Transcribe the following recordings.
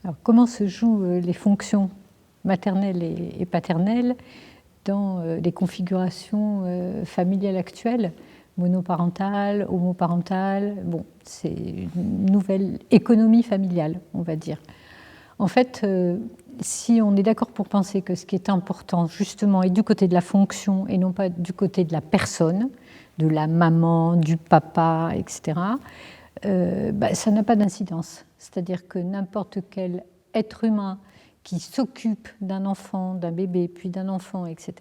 Alors, comment se jouent les fonctions maternelles et paternelles dans les configurations familiales actuelles, monoparentales, homoparentales? Bon, c'est une nouvelle économie familiale, on va dire. En fait, si on est d'accord pour penser que ce qui est important, justement, est du côté de la fonction et non pas du côté de la personne, de la maman, du papa, etc., ça n'a pas d'incidence. C'est-à-dire que n'importe quel être humain qui s'occupe d'un enfant, d'un bébé, puis d'un enfant, etc.,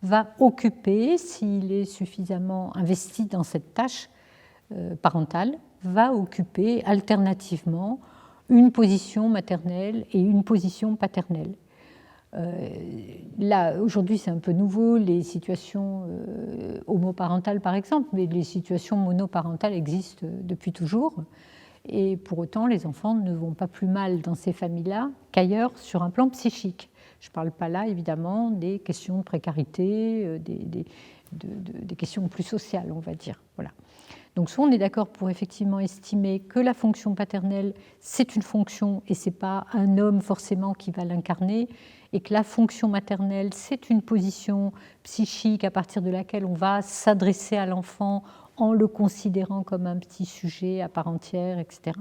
va occuper, s'il est suffisamment investi dans cette tâche parentale, va occuper alternativement une position maternelle et une position paternelle. Là, aujourd'hui, c'est un peu nouveau, les situations homoparentales, par exemple, mais les situations monoparentales existent depuis toujours. Et pour autant, les enfants ne vont pas plus mal dans ces familles-là qu'ailleurs sur un plan psychique. Je ne parle pas là, évidemment, des questions de précarité, des questions plus sociales, on va dire. Voilà. Donc, soit on est d'accord pour effectivement estimer que la fonction paternelle, c'est une fonction et ce n'est pas un homme forcément qui va l'incarner, et que la fonction maternelle, c'est une position psychique à partir de laquelle on va s'adresser à l'enfant en le considérant comme un petit sujet à part entière, etc.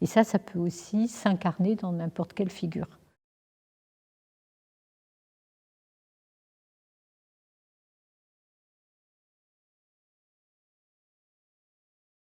Et ça peut aussi s'incarner dans n'importe quelle figure.